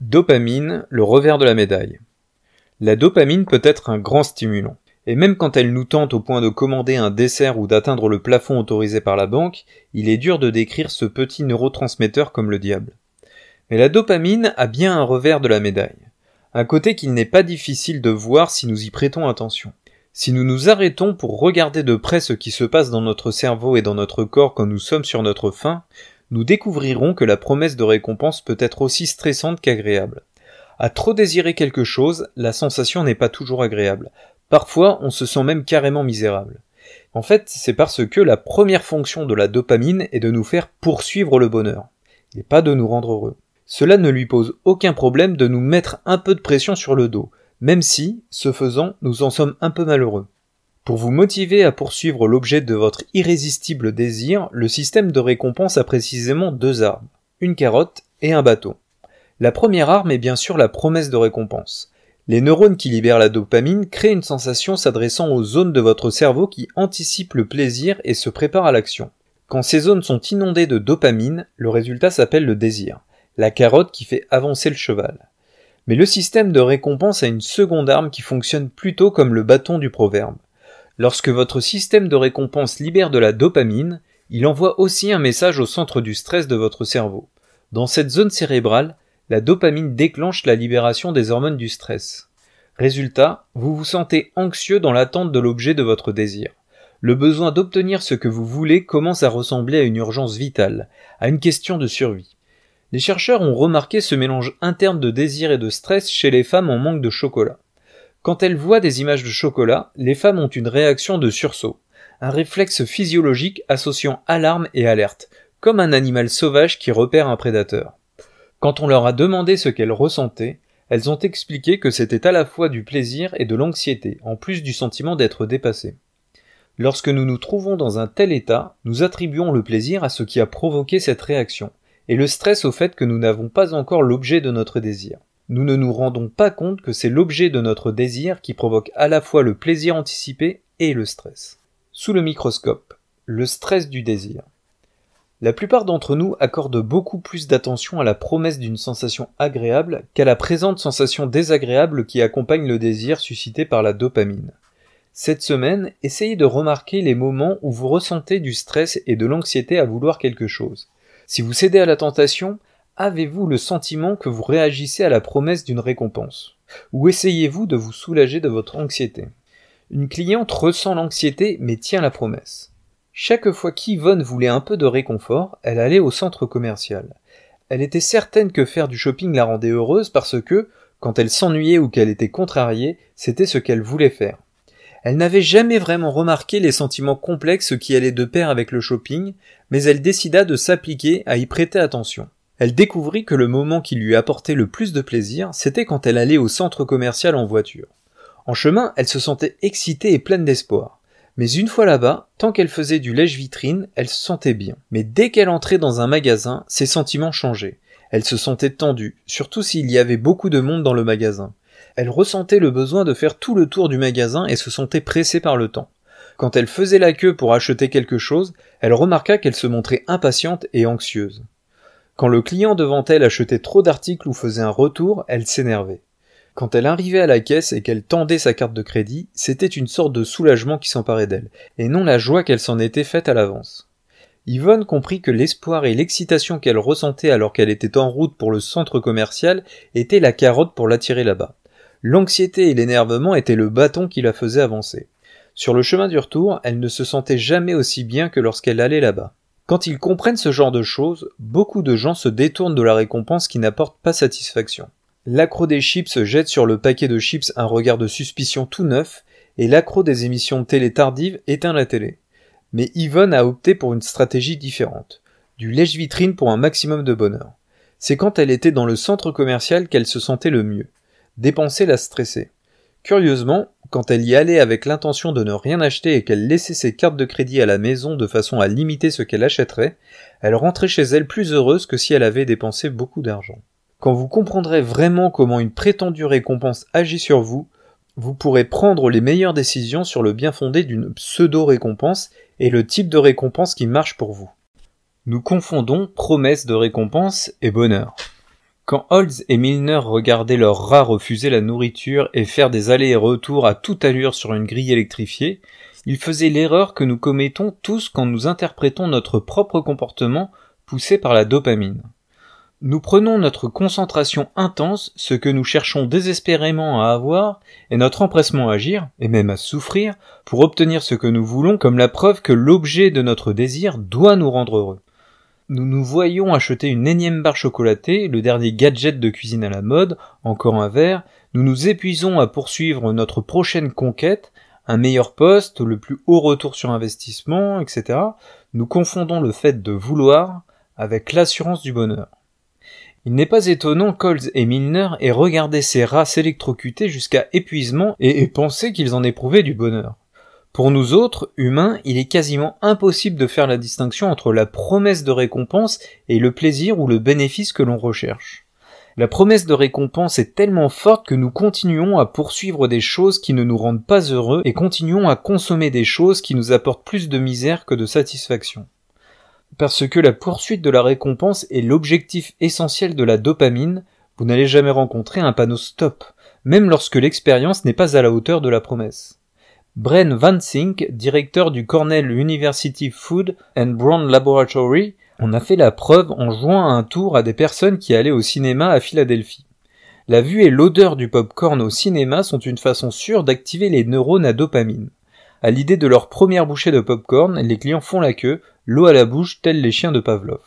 Dopamine, le revers de la médaille. La dopamine peut être un grand stimulant. Et même quand elle nous tente au point de commander un dessert ou d'atteindre le plafond autorisé par la banque, il est dur de décrire ce petit neurotransmetteur comme le diable. Mais la dopamine a bien un revers de la médaille. Un côté qu'il n'est pas difficile de voir si nous y prêtons attention. Si nous nous arrêtons pour regarder de près ce qui se passe dans notre cerveau et dans notre corps quand nous sommes sur notre faim, nous découvrirons que la promesse de récompense peut être aussi stressante qu'agréable. À trop désirer quelque chose, la sensation n'est pas toujours agréable. Parfois, on se sent même carrément misérable. En fait, c'est parce que la première fonction de la dopamine est de nous faire poursuivre le bonheur, et pas de nous rendre heureux. Cela ne lui pose aucun problème de nous mettre un peu de pression sur le dos, même si, ce faisant, nous en sommes un peu malheureux. Pour vous motiver à poursuivre l'objet de votre irrésistible désir, le système de récompense a précisément deux armes, une carotte et un bâton. La première arme est bien sûr la promesse de récompense. Les neurones qui libèrent la dopamine créent une sensation s'adressant aux zones de votre cerveau qui anticipent le plaisir et se préparent à l'action. Quand ces zones sont inondées de dopamine, le résultat s'appelle le désir, la carotte qui fait avancer le cheval. Mais le système de récompense a une seconde arme qui fonctionne plutôt comme le bâton du proverbe. Lorsque votre système de récompense libère de la dopamine, il envoie aussi un message au centre du stress de votre cerveau. Dans cette zone cérébrale, la dopamine déclenche la libération des hormones du stress. Résultat, vous vous sentez anxieux dans l'attente de l'objet de votre désir. Le besoin d'obtenir ce que vous voulez commence à ressembler à une urgence vitale, à une question de survie. Les chercheurs ont remarqué ce mélange interne de désir et de stress chez les femmes en manque de chocolat. Quand elles voient des images de chocolat, les femmes ont une réaction de sursaut, un réflexe physiologique associant alarme et alerte, comme un animal sauvage qui repère un prédateur. Quand on leur a demandé ce qu'elles ressentaient, elles ont expliqué que c'était à la fois du plaisir et de l'anxiété, en plus du sentiment d'être dépassées. Lorsque nous nous trouvons dans un tel état, nous attribuons le plaisir à ce qui a provoqué cette réaction, et le stress au fait que nous n'avons pas encore l'objet de notre désir. Nous ne nous rendons pas compte que c'est l'objet de notre désir qui provoque à la fois le plaisir anticipé et le stress. Sous le microscope, le stress du désir. La plupart d'entre nous accordent beaucoup plus d'attention à la promesse d'une sensation agréable qu'à la présente sensation désagréable qui accompagne le désir suscité par la dopamine. Cette semaine, essayez de remarquer les moments où vous ressentez du stress et de l'anxiété à vouloir quelque chose. Si vous cédez à la tentation, avez-vous le sentiment que vous réagissez à la promesse d'une récompense? Ou essayez-vous de vous soulager de votre anxiété? Une cliente ressent l'anxiété mais tient la promesse. Chaque fois qu'Yvonne voulait un peu de réconfort, elle allait au centre commercial. Elle était certaine que faire du shopping la rendait heureuse parce que, quand elle s'ennuyait ou qu'elle était contrariée, c'était ce qu'elle voulait faire. Elle n'avait jamais vraiment remarqué les sentiments complexes qui allaient de pair avec le shopping, mais elle décida de s'appliquer à y prêter attention. Elle découvrit que le moment qui lui apportait le plus de plaisir, c'était quand elle allait au centre commercial en voiture. En chemin, elle se sentait excitée et pleine d'espoir. Mais une fois là-bas, tant qu'elle faisait du lèche-vitrine, elle se sentait bien. Mais dès qu'elle entrait dans un magasin, ses sentiments changeaient. Elle se sentait tendue, surtout s'il y avait beaucoup de monde dans le magasin. Elle ressentait le besoin de faire tout le tour du magasin et se sentait pressée par le temps. Quand elle faisait la queue pour acheter quelque chose, elle remarqua qu'elle se montrait impatiente et anxieuse. Quand le client devant elle achetait trop d'articles ou faisait un retour, elle s'énervait. Quand elle arrivait à la caisse et qu'elle tendait sa carte de crédit, c'était une sorte de soulagement qui s'emparait d'elle, et non la joie qu'elle s'en était faite à l'avance. Yvonne comprit que l'espoir et l'excitation qu'elle ressentait alors qu'elle était en route pour le centre commercial étaient la carotte pour l'attirer là-bas. L'anxiété et l'énervement étaient le bâton qui la faisait avancer. Sur le chemin du retour, elle ne se sentait jamais aussi bien que lorsqu'elle allait là-bas. Quand ils comprennent ce genre de choses, beaucoup de gens se détournent de la récompense qui n'apporte pas satisfaction. L'accro des chips jette sur le paquet de chips un regard de suspicion tout neuf, et l'accro des émissions de télé tardives éteint la télé. Mais Yvonne a opté pour une stratégie différente. Du lèche-vitrine pour un maximum de bonheur. C'est quand elle était dans le centre commercial qu'elle se sentait le mieux. Dépenser la stressait. Curieusement, quand elle y allait avec l'intention de ne rien acheter et qu'elle laissait ses cartes de crédit à la maison de façon à limiter ce qu'elle achèterait, elle rentrait chez elle plus heureuse que si elle avait dépensé beaucoup d'argent. Quand vous comprendrez vraiment comment une prétendue récompense agit sur vous, vous pourrez prendre les meilleures décisions sur le bien fondé d'une pseudo-récompense et le type de récompense qui marche pour vous. Nous confondons promesse de récompense et bonheur. Quand Holtz et Milner regardaient leurs rats refuser la nourriture et faire des allers et retours à toute allure sur une grille électrifiée, ils faisaient l'erreur que nous commettons tous quand nous interprétons notre propre comportement poussé par la dopamine. Nous prenons notre concentration intense, ce que nous cherchons désespérément à avoir, et notre empressement à agir, et même à souffrir, pour obtenir ce que nous voulons comme la preuve que l'objet de notre désir doit nous rendre heureux. Nous nous voyons acheter une énième barre chocolatée, le dernier gadget de cuisine à la mode, encore un verre, nous nous épuisons à poursuivre notre prochaine conquête, un meilleur poste, le plus haut retour sur investissement, etc. Nous confondons le fait de vouloir avec l'assurance du bonheur. Il n'est pas étonnant qu'Holtz et Milner aient regardé ces rats s'électrocuter jusqu'à épuisement et aient pensé qu'ils en éprouvaient du bonheur. Pour nous autres, humains, il est quasiment impossible de faire la distinction entre la promesse de récompense et le plaisir ou le bénéfice que l'on recherche. La promesse de récompense est tellement forte que nous continuons à poursuivre des choses qui ne nous rendent pas heureux et continuons à consommer des choses qui nous apportent plus de misère que de satisfaction. Parce que la poursuite de la récompense est l'objectif essentiel de la dopamine, vous n'allez jamais rencontrer un panneau stop, même lorsque l'expérience n'est pas à la hauteur de la promesse. Bren Van Sink, directeur du Cornell University Food and Brand Laboratory, en a fait la preuve en jouant un tour à des personnes qui allaient au cinéma à Philadelphie. La vue et l'odeur du pop-corn au cinéma sont une façon sûre d'activer les neurones à dopamine. À l'idée de leur première bouchée de pop-corn, les clients font la queue, l'eau à la bouche, tels les chiens de Pavlov.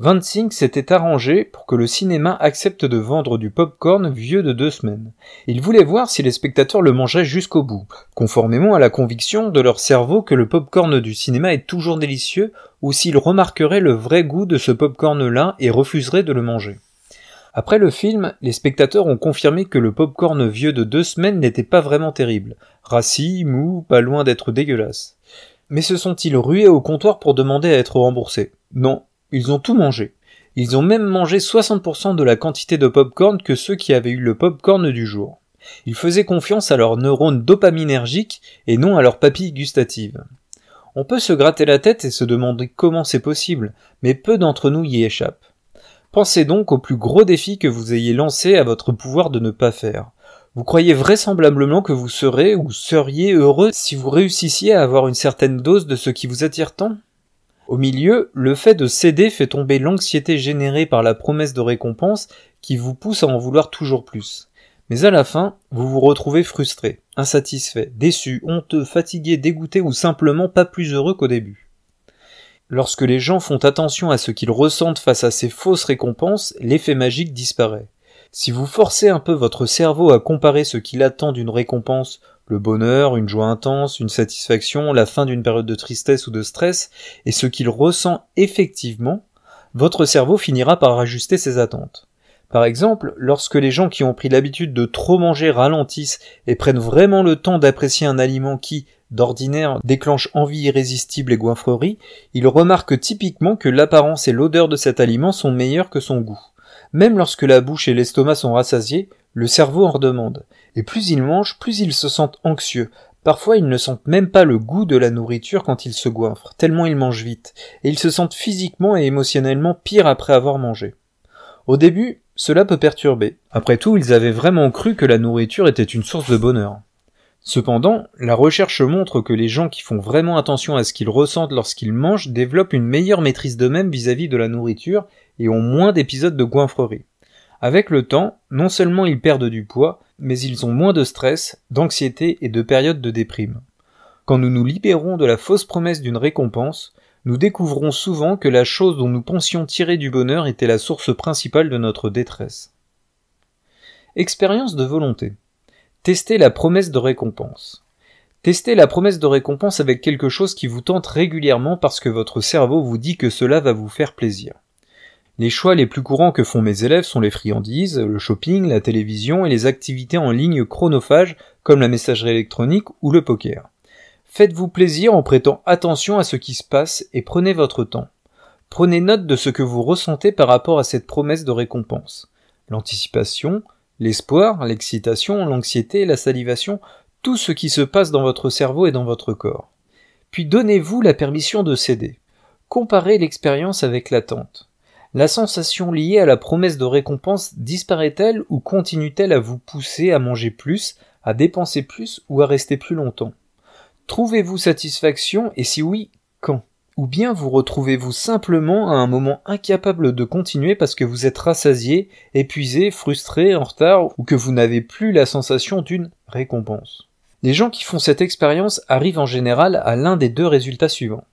Van Sink s'était arrangé pour que le cinéma accepte de vendre du pop-corn vieux de 2 semaines. Il voulait voir si les spectateurs le mangeraient jusqu'au bout, conformément à la conviction de leur cerveau que le pop-corn du cinéma est toujours délicieux, ou s'ils remarqueraient le vrai goût de ce pop-corn-là et refuseraient de le manger. Après le film, les spectateurs ont confirmé que le pop-corn vieux de 2 semaines n'était pas vraiment terrible, rassis, mou, pas loin d'être dégueulasse. Mais se sont-ils rués au comptoir pour demander à être remboursés? Non, ils ont tout mangé. Ils ont même mangé 60% de la quantité de pop-corn que ceux qui avaient eu le pop-corn du jour. Ils faisaient confiance à leurs neurones dopaminergiques et non à leurs papilles gustatives. On peut se gratter la tête et se demander comment c'est possible, mais peu d'entre nous y échappent. Pensez donc au plus gros défi que vous ayez lancé à votre pouvoir de ne pas faire. Vous croyez vraisemblablement que vous serez ou seriez heureux si vous réussissiez à avoir une certaine dose de ce qui vous attire tant? Au milieu, le fait de céder fait tomber l'anxiété générée par la promesse de récompense qui vous pousse à en vouloir toujours plus. Mais à la fin, vous vous retrouvez frustré, insatisfait, déçu, honteux, fatigué, dégoûté ou simplement pas plus heureux qu'au début. Lorsque les gens font attention à ce qu'ils ressentent face à ces fausses récompenses, l'effet magique disparaît. Si vous forcez un peu votre cerveau à comparer ce qu'il attend d'une récompense, le bonheur, une joie intense, une satisfaction, la fin d'une période de tristesse ou de stress, et ce qu'il ressent effectivement, votre cerveau finira par ajuster ses attentes. Par exemple, lorsque les gens qui ont pris l'habitude de trop manger ralentissent et prennent vraiment le temps d'apprécier un aliment qui, d'ordinaire, déclenche envie irrésistible et goinfrerie, ils remarquent typiquement que l'apparence et l'odeur de cet aliment sont meilleures que son goût. Même lorsque la bouche et l'estomac sont rassasiés, le cerveau en redemande. Et plus ils mangent, plus ils se sentent anxieux. Parfois, ils ne sentent même pas le goût de la nourriture quand ils se goinfrent, tellement ils mangent vite. Et ils se sentent physiquement et émotionnellement pire après avoir mangé. Au début, cela peut perturber. Après tout, ils avaient vraiment cru que la nourriture était une source de bonheur. Cependant, la recherche montre que les gens qui font vraiment attention à ce qu'ils ressentent lorsqu'ils mangent développent une meilleure maîtrise d'eux-mêmes vis-à-vis de la nourriture et ont moins d'épisodes de goinfrerie. Avec le temps, non seulement ils perdent du poids, mais ils ont moins de stress, d'anxiété et de périodes de déprime. Quand nous nous libérons de la fausse promesse d'une récompense, nous découvrons souvent que la chose dont nous pensions tirer du bonheur était la source principale de notre détresse. Expérience de volonté. Testez la promesse de récompense. Testez la promesse de récompense avec quelque chose qui vous tente régulièrement parce que votre cerveau vous dit que cela va vous faire plaisir. Les choix les plus courants que font mes élèves sont les friandises, le shopping, la télévision et les activités en ligne chronophages comme la messagerie électronique ou le poker. Faites-vous plaisir en prêtant attention à ce qui se passe et prenez votre temps. Prenez note de ce que vous ressentez par rapport à cette promesse de récompense. L'anticipation, l'espoir, l'excitation, l'anxiété, la salivation, tout ce qui se passe dans votre cerveau et dans votre corps. Puis donnez-vous la permission de céder. Comparez l'expérience avec l'attente. La sensation liée à la promesse de récompense disparaît-elle ou continue-t-elle à vous pousser à manger plus, à dépenser plus ou à rester plus longtemps? Trouvez-vous satisfaction et si oui, quand? Ou bien vous retrouvez-vous simplement à un moment incapable de continuer parce que vous êtes rassasié, épuisé, frustré, en retard ou que vous n'avez plus la sensation d'une récompense? Les gens qui font cette expérience arrivent en général à l'un des deux résultats suivants.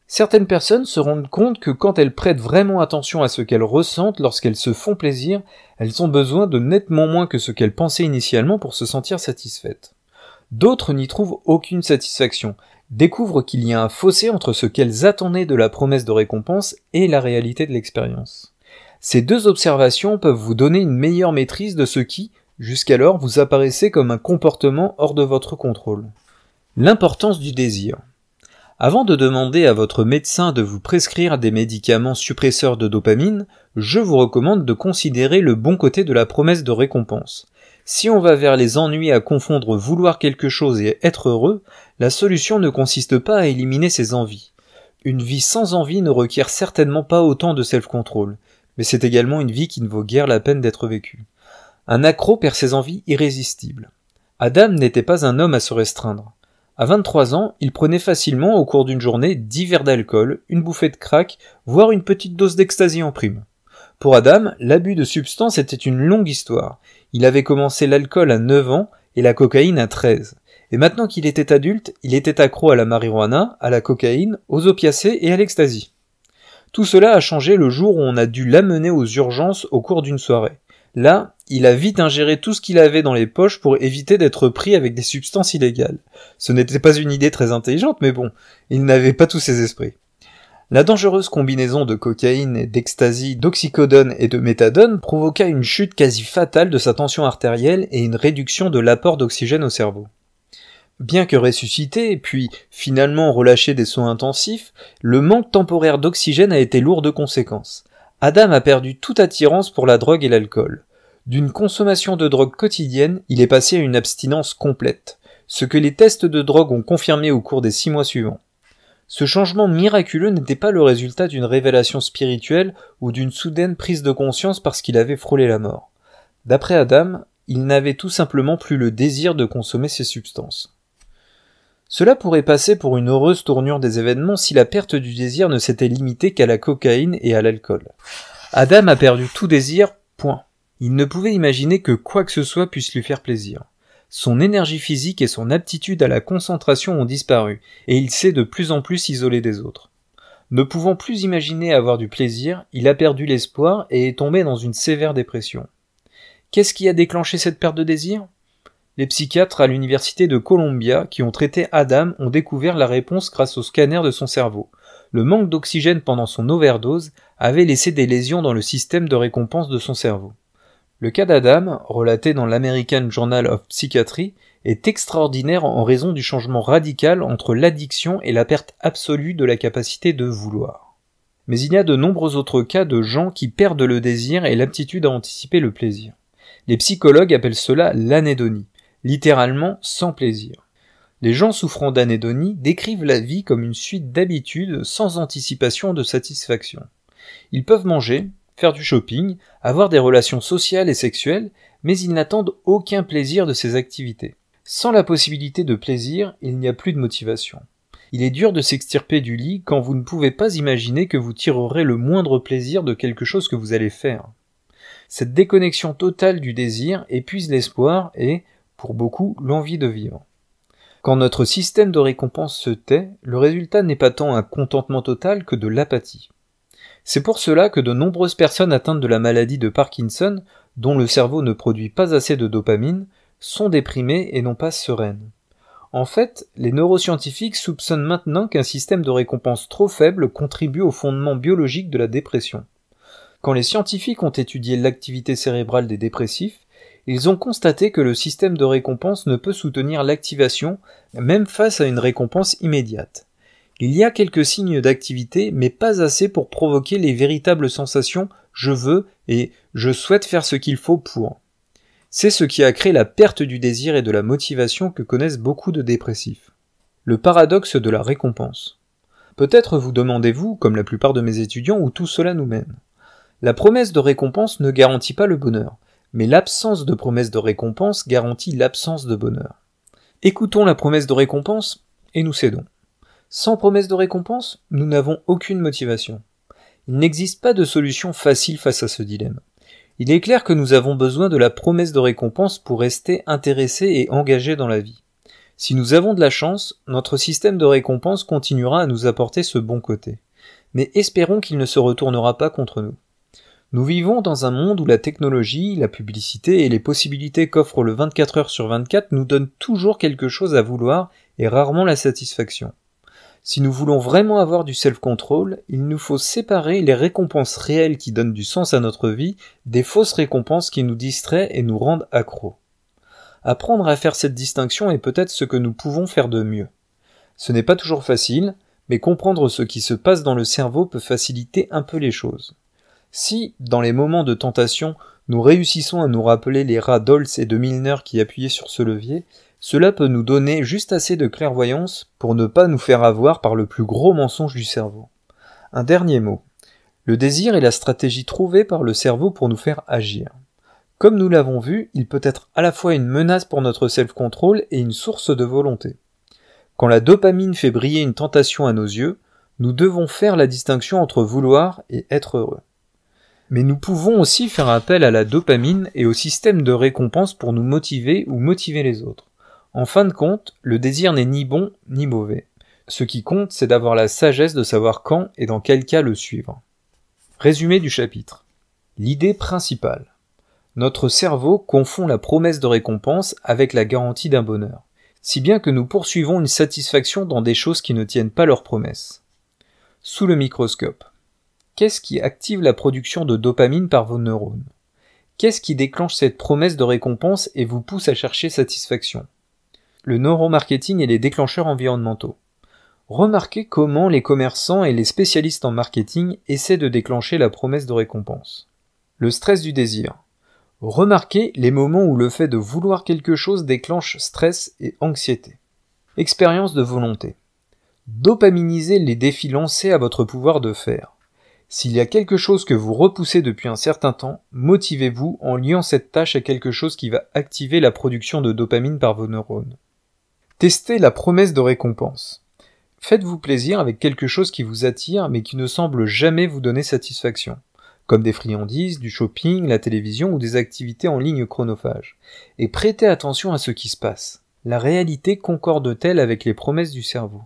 Certaines personnes se rendent compte que quand elles prêtent vraiment attention à ce qu'elles ressentent lorsqu'elles se font plaisir, elles ont besoin de nettement moins que ce qu'elles pensaient initialement pour se sentir satisfaites. D'autres n'y trouvent aucune satisfaction, découvrent qu'il y a un fossé entre ce qu'elles attendaient de la promesse de récompense et la réalité de l'expérience. Ces deux observations peuvent vous donner une meilleure maîtrise de ce qui, jusqu'alors, vous apparaissait comme un comportement hors de votre contrôle. L'importance du désir. Avant de demander à votre médecin de vous prescrire des médicaments suppresseurs de dopamine, je vous recommande de considérer le bon côté de la promesse de récompense. Si on va vers les ennuis à confondre vouloir quelque chose et être heureux, la solution ne consiste pas à éliminer ses envies. Une vie sans envie ne requiert certainement pas autant de self-control, mais c'est également une vie qui ne vaut guère la peine d'être vécue. Un accro perd ses envies irrésistibles. Adam n'était pas un homme à se restreindre. À 23 ans, il prenait facilement au cours d'une journée 10 verres d'alcool, une bouffée de crack, voire une petite dose d'ecstasy en prime. Pour Adam, l'abus de substances était une longue histoire. Il avait commencé l'alcool à 9 ans et la cocaïne à 13. Et maintenant qu'il était adulte, il était accro à la marijuana, à la cocaïne, aux opiacés et à l'ecstasy. Tout cela a changé le jour où on a dû l'amener aux urgences au cours d'une soirée. Là, il a vite ingéré tout ce qu'il avait dans les poches pour éviter d'être pris avec des substances illégales. Ce n'était pas une idée très intelligente, mais bon, il n'avait pas tous ses esprits. La dangereuse combinaison de cocaïne, d'ecstasy, d'oxycodone et de méthadone provoqua une chute quasi fatale de sa tension artérielle et une réduction de l'apport d'oxygène au cerveau. Bien que ressuscité, puis finalement relâché des soins intensifs, le manque temporaire d'oxygène a été lourd de conséquences. Adam a perdu toute attirance pour la drogue et l'alcool. D'une consommation de drogue quotidienne, il est passé à une abstinence complète, ce que les tests de drogue ont confirmé au cours des 6 mois suivants. Ce changement miraculeux n'était pas le résultat d'une révélation spirituelle ou d'une soudaine prise de conscience parce qu'il avait frôlé la mort. D'après Adam, il n'avait tout simplement plus le désir de consommer ces substances. Cela pourrait passer pour une heureuse tournure des événements si la perte du désir ne s'était limitée qu'à la cocaïne et à l'alcool. Adam a perdu tout désir, point. Il ne pouvait imaginer que quoi que ce soit puisse lui faire plaisir. Son énergie physique et son aptitude à la concentration ont disparu, et il s'est de plus en plus isolé des autres. Ne pouvant plus imaginer avoir du plaisir, il a perdu l'espoir et est tombé dans une sévère dépression. Qu'est-ce qui a déclenché cette perte de désir ? Les psychiatres à l'université de Columbia qui ont traité Adam ont découvert la réponse grâce au scanner de son cerveau. Le manque d'oxygène pendant son overdose avait laissé des lésions dans le système de récompense de son cerveau. Le cas d'Adam, relaté dans l'American Journal of Psychiatry, est extraordinaire en raison du changement radical entre l'addiction et la perte absolue de la capacité de vouloir. Mais il y a de nombreux autres cas de gens qui perdent le désir et l'aptitude à anticiper le plaisir. Les psychologues appellent cela l'anédonie, littéralement sans plaisir. Les gens souffrant d'anédonie décrivent la vie comme une suite d'habitudes sans anticipation de satisfaction. Ils peuvent manger, faire du shopping, avoir des relations sociales et sexuelles, mais ils n'attendent aucun plaisir de ces activités. Sans la possibilité de plaisir, il n'y a plus de motivation. Il est dur de s'extirper du lit quand vous ne pouvez pas imaginer que vous tirerez le moindre plaisir de quelque chose que vous allez faire. Cette déconnexion totale du désir épuise l'espoir et, pour beaucoup, l'envie de vivre. Quand notre système de récompense se tait, le résultat n'est pas tant un contentement total que de l'apathie. C'est pour cela que de nombreuses personnes atteintes de la maladie de Parkinson, dont le cerveau ne produit pas assez de dopamine, sont déprimées et non pas sereines. En fait, les neuroscientifiques soupçonnent maintenant qu'un système de récompense trop faible contribue au fondement biologique de la dépression. Quand les scientifiques ont étudié l'activité cérébrale des dépressifs, ils ont constaté que le système de récompense ne peut soutenir l'activation, même face à une récompense immédiate. Il y a quelques signes d'activité, mais pas assez pour provoquer les véritables sensations « je veux » et « je souhaite faire ce qu'il faut pour ». C'est ce qui a créé la perte du désir et de la motivation que connaissent beaucoup de dépressifs. Le paradoxe de la récompense. Peut-être vous demandez-vous, comme la plupart de mes étudiants, où tout cela nous mène. La promesse de récompense ne garantit pas le bonheur, mais l'absence de promesse de récompense garantit l'absence de bonheur. Écoutons la promesse de récompense et nous cédons. Sans promesse de récompense, nous n'avons aucune motivation. Il n'existe pas de solution facile face à ce dilemme. Il est clair que nous avons besoin de la promesse de récompense pour rester intéressés et engagés dans la vie. Si nous avons de la chance, notre système de récompense continuera à nous apporter ce bon côté. Mais espérons qu'il ne se retournera pas contre nous. Nous vivons dans un monde où la technologie, la publicité et les possibilités qu'offre le 24 heures sur 24 nous donnent toujours quelque chose à vouloir et rarement la satisfaction. Si nous voulons vraiment avoir du self-control, il nous faut séparer les récompenses réelles qui donnent du sens à notre vie des fausses récompenses qui nous distraient et nous rendent accros. Apprendre à faire cette distinction est peut-être ce que nous pouvons faire de mieux. Ce n'est pas toujours facile, mais comprendre ce qui se passe dans le cerveau peut faciliter un peu les choses. Si, dans les moments de tentation, nous réussissons à nous rappeler les rats Dolls et de Milner qui appuyaient sur ce levier, cela peut nous donner juste assez de clairvoyance pour ne pas nous faire avoir par le plus gros mensonge du cerveau. Un dernier mot. Le désir est la stratégie trouvée par le cerveau pour nous faire agir. Comme nous l'avons vu, il peut être à la fois une menace pour notre self-control et une source de volonté. Quand la dopamine fait briller une tentation à nos yeux, nous devons faire la distinction entre vouloir et être heureux. Mais nous pouvons aussi faire appel à la dopamine et au système de récompense pour nous motiver ou motiver les autres. En fin de compte, le désir n'est ni bon ni mauvais. Ce qui compte, c'est d'avoir la sagesse de savoir quand et dans quel cas le suivre. Résumé du chapitre. L'idée principale. Notre cerveau confond la promesse de récompense avec la garantie d'un bonheur, si bien que nous poursuivons une satisfaction dans des choses qui ne tiennent pas leur promesse. Sous le microscope. Qu'est-ce qui active la production de dopamine par vos neurones? Qu'est-ce qui déclenche cette promesse de récompense et vous pousse à chercher satisfaction? Le neuromarketing et les déclencheurs environnementaux. Remarquez comment les commerçants et les spécialistes en marketing essaient de déclencher la promesse de récompense. Le stress du désir. Remarquez les moments où le fait de vouloir quelque chose déclenche stress et anxiété. Expérience de volonté. Dopaminisez les défis lancés à votre pouvoir de faire. S'il y a quelque chose que vous repoussez depuis un certain temps, motivez-vous en liant cette tâche à quelque chose qui va activer la production de dopamine par vos neurones. Testez la promesse de récompense. Faites-vous plaisir avec quelque chose qui vous attire mais qui ne semble jamais vous donner satisfaction, comme des friandises, du shopping, la télévision ou des activités en ligne chronophages. Et prêtez attention à ce qui se passe. La réalité concorde-t-elle avec les promesses du cerveau ?